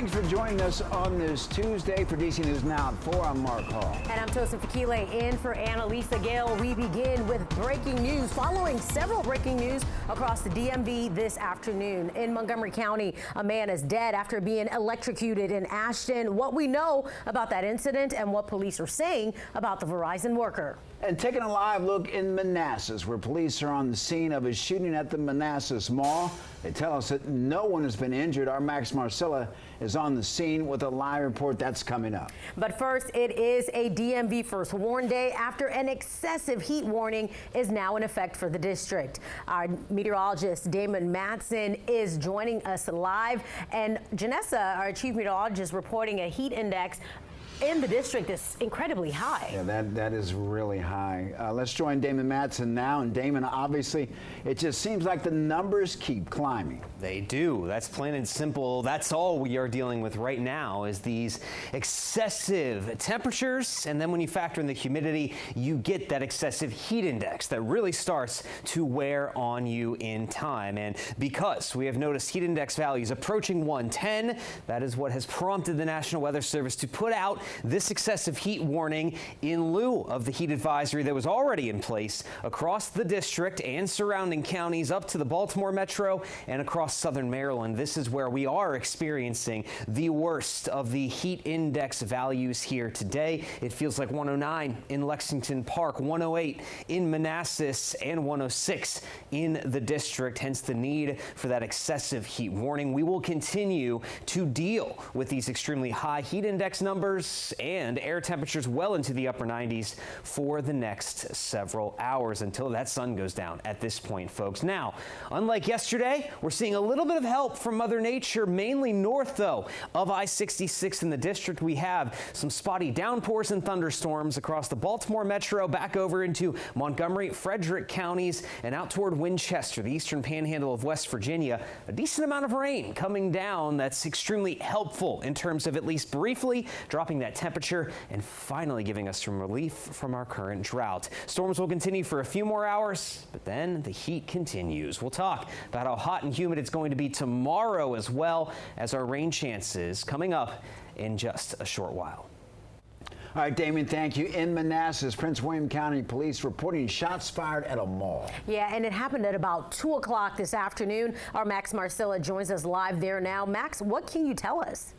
Thanks for joining us on this Tuesday. For DC News Now at 4, I'm Mark Hall. And I'm Tosin Fakile in for Annalisa Gale. We begin with breaking news. Following several breaking news across the DMV this afternoon. In Montgomery County, a man is dead after being electrocuted in Ashton. What we know about that incident and what police are saying about the Verizon worker. And taking a live look in Manassas, where police are on the scene of a shooting at the Manassas Mall. They tell us that no one has been injured. Our Max Marcella is on the scene with a live report. That's coming up. But first, it is a DMV First Warn Day after an excessive heat warning is now in effect for the district. Our meteorologist Damon Matson is joining us live. And Janessa, our chief meteorologist, reporting a heat index in the district is incredibly high. Yeah, that is really high. Let's join Damon Matson now. And Damon, obviously, it just seems like the numbers keep climbing. They do. That's plain and simple. That's all we are dealing with right now is these excessive temperatures. And then when you factor in the humidity, you get that excessive heat index that really starts to wear on you in time. And because we have noticed heat index values approaching 110, that is what has prompted the National Weather Service to put out this excessive heat warning in lieu of the heat advisory that was already in place across the district and surrounding counties up to the Baltimore Metro and across southern Maryland. This is where we are experiencing the worst of the heat index values here today. It feels like 109 in Lexington Park, 108 in Manassas, and 106 in the district, hence the need for that excessive heat warning. We will continue to deal with these extremely high heat index numbers and air temperatures well into the upper 90s for the next several hours until that sun goes down at this point, folks. Now, unlike yesterday, we're seeing a little bit of help from Mother Nature, mainly north, though, of I-66 in the district. We have some spotty downpours and thunderstorms across the Baltimore Metro, back over into Montgomery, Frederick counties, and out toward Winchester, the eastern panhandle of West Virginia. A decent amount of rain coming down that's extremely helpful in terms of at least briefly dropping that temperature and finally giving us some relief from our current drought. Storms will continue for a few more hours, but then the heat continues. We'll talk about how hot and humid it's going to be tomorrow, as well as our rain chances coming up in just a short while. All right, Damien, thank you. In Manassas, Prince William County Police reporting shots fired at a mall. Yeah, and it happened at about 2 o'clock this afternoon. Our Max Marcella joins us live there now. Max, what can you tell us?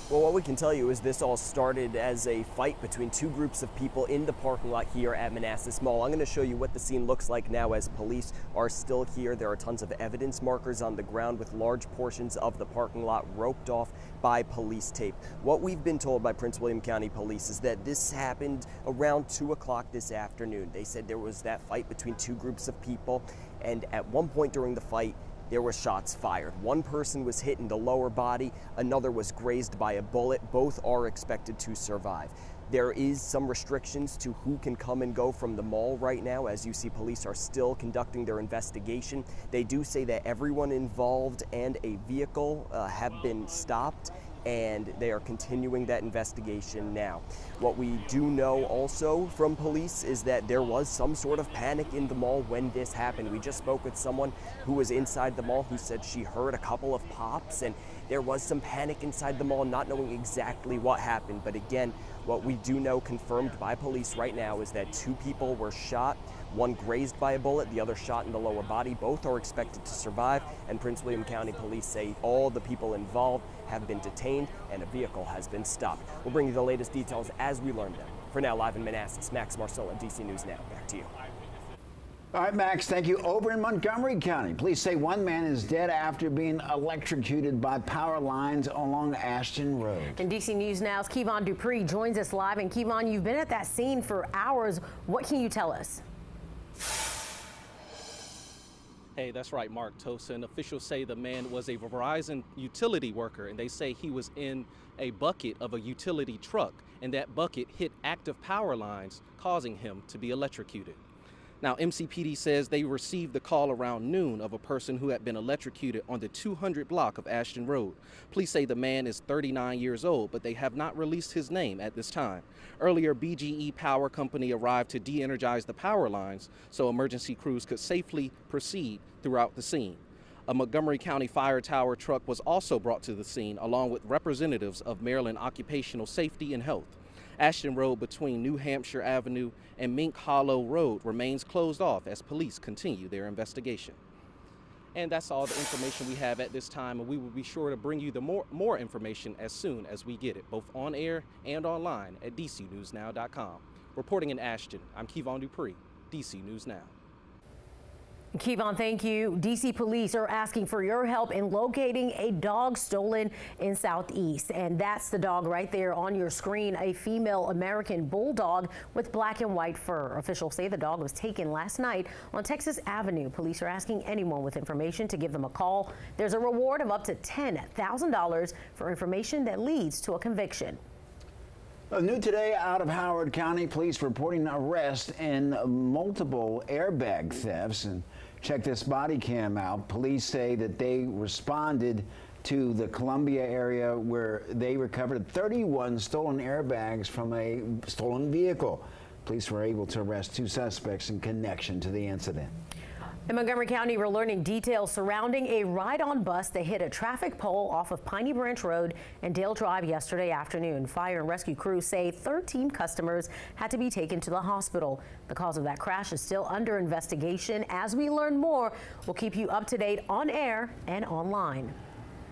Well, what we can tell you is this all started as a fight between two groups of people in the parking lot here at Manassas Mall. I'm going to show you what the scene looks like now as police are still here. There are tons of evidence markers on the ground with large portions of the parking lot roped off by police tape. What we've been told by Prince William County Police is that this happened around 2 o'clock this afternoon. They said there was that fight between two groups of people, and at one point during the fight, there were shots fired. One person was hit in the lower body, another was grazed by a bullet. Both are expected to survive. There is some restrictions to who can come and go from the mall right now. As you see, police are still conducting their investigation. They do say that everyone involved and a vehicle have been stopped, and they are continuing that investigation now. What we do know also from police is that there was some sort of panic in the mall when this happened. We just spoke with someone who was inside the mall who said she heard a couple of pops, and there was some panic inside the mall, not knowing exactly what happened. But again, what we do know confirmed by police right now is that 2 people were shot. One grazed by a bullet, the other shot in the lower body. Both are expected to survive, and Prince William County Police say all the people involved have been detained and a vehicle has been stopped. We'll bring you the latest details as we learn them. For now, live in Manassas, Max Marcella, DC News Now. Back to you. All right, Max, thank you. Over in Montgomery County, police say one man is dead after being electrocuted by power lines along Ashton Road. And DC News Now's Kevon Dupree joins us live. And Kevon, you've been at that scene for hours. What can you tell us? Hey, that's right, Mark. Tosin. Officials say the man was a Verizon utility worker, and they say he was in a bucket of a utility truck, and that bucket hit active power lines, causing him to be electrocuted. Now, MCPD says they received the call around noon of a person who had been electrocuted on the 200 block of Ashton Road. Police say the man is 39 years old, but they have not released his name at this time. Earlier, BGE Power Company arrived to de-energize the power lines so emergency crews could safely proceed throughout the scene. A Montgomery County Fire Tower truck was also brought to the scene along with representatives of Maryland Occupational Safety and Health. Ashton Road between New Hampshire Avenue and Mink Hollow Road remains closed off as police continue their investigation. And that's all the information we have at this time, and we will be sure to bring you the more information as soon as we get it, both on air and online at dcnewsnow.com. Reporting in Ashton, I'm Kevon Dupree, DC News Now. Kevon, thank you. DC police are asking for your help in locating a dog stolen in Southeast. And that's the dog right there on your screen, a female American bulldog with black and white fur. Officials say the dog was taken last night on Texas Avenue. Police are asking anyone with information to give them a call. There's a reward of up to $10,000 for information that leads to a conviction. New today out of Howard County, police reporting arrest in multiple airbag thefts. And check this body cam out. Police say that they responded to the Columbia area where they recovered 31 stolen airbags from a stolen vehicle. Police were able to arrest 2 suspects in connection to the incident. In Montgomery County, we're learning details surrounding a ride-on bus that hit a traffic pole off of Piney Branch Road and Dale Drive yesterday afternoon. Fire and rescue crews say 13 customers had to be taken to the hospital. The cause of that crash is still under investigation. As we learn more, we'll keep you up to date on air and online.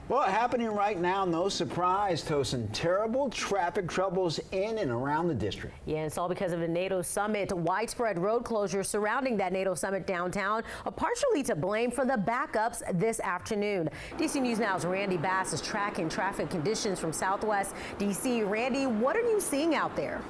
Well, happening right now, no surprise, Tosin. Terrible traffic troubles in and around the district. Yeah, it's all because of the NATO summit. Widespread road closures surrounding that NATO summit downtown are partially to blame for the backups this afternoon. DC News Now's Randy Bass is tracking traffic conditions from Southwest DC. Randy, what are you seeing out there?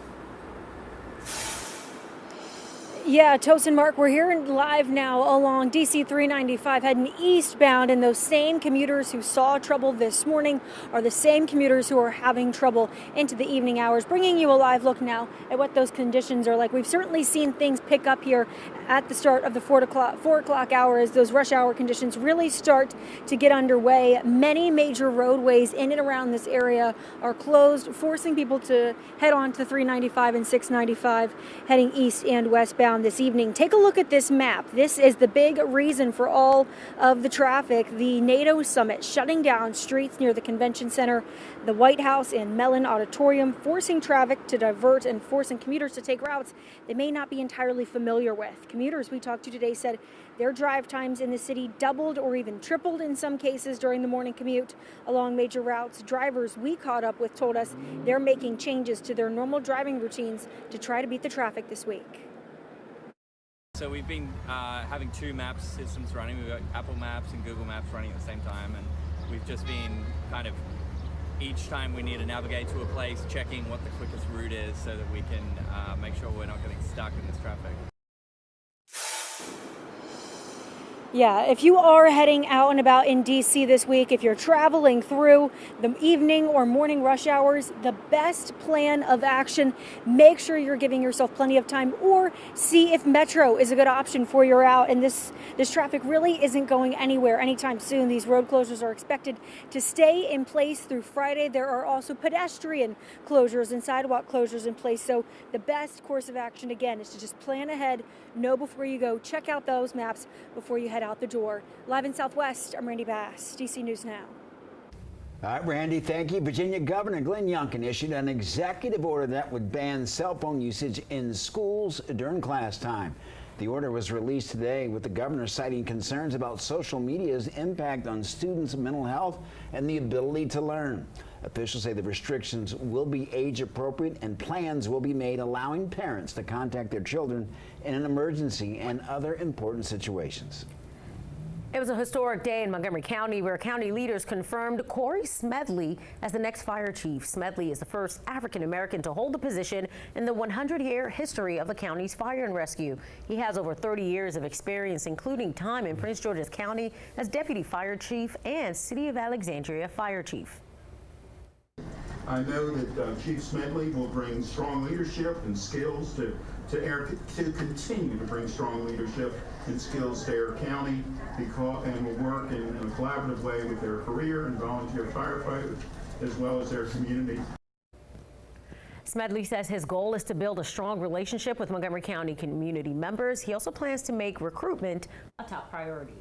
Yeah, Tosin, Mark, we're here live now along DC 395 heading eastbound, and those same commuters who saw trouble this morning are the same commuters who are having trouble into the evening hours. Bringing you a live look now at what those conditions are like. We've certainly seen things pick up here at the start of the 4 o'clock hour as those rush hour conditions really start to get underway. Many major roadways in and around this area are closed, forcing people to head on to 395 and 695 heading east and westbound this evening. Take a look at this map. This is the big reason for all of the traffic. The NATO summit shutting down streets near the convention center, the White House and Mellon Auditorium, forcing traffic to divert and forcing commuters to take routes they may not be entirely familiar with. Commuters we talked to today said their drive times in the city doubled or even tripled in some cases during the morning commute along major routes. Drivers we caught up with told us they're making changes to their normal driving routines to try to beat the traffic this week. So we've been having 2 map systems running. We've got Apple Maps and Google Maps running at the same time, and we've just been kind of each time we need to navigate to a place, checking what the quickest route is so that we can make sure we're not getting stuck in this traffic. Yeah, if you are heading out and about in DC this week, if you're traveling through the evening or morning rush hours, the best plan of action, make sure you're giving yourself plenty of time, or see if Metro is a good option for your route. And this traffic really isn't going anywhere anytime soon. These road closures are expected to stay in place through Friday. There are also pedestrian closures and sidewalk closures in place. So the best course of action, again, is to just plan ahead, know before you go, check out those maps before you head out the door. Live in Southwest, I'm Randy Bass, DC News Now. All right, Randy, thank you. Virginia Governor Glenn Youngkin issued an executive order that would ban cell phone usage in schools during class time. The order was released today with the governor citing concerns about social media's impact on students' mental health and the ability to learn. Officials say the restrictions will be age appropriate and plans will be made allowing parents to contact their children in an emergency and other important situations. It was a historic day in Montgomery County where county leaders confirmed Corey Smedley as the next fire chief. Smedley is the first African American to hold the position in the 100-year history of the county's fire and rescue. He has over 30 years of experience, including time in Prince George's County as deputy fire chief and City of Alexandria fire chief. I know that Chief Smedley will bring strong leadership and skills to continue to bring strong leadership and skills to Air County, and will work in a collaborative way with their career and volunteer firefighters as well as their community. Smedley says his goal is to build a strong relationship with Montgomery County community members. He also plans to make recruitment a top priority.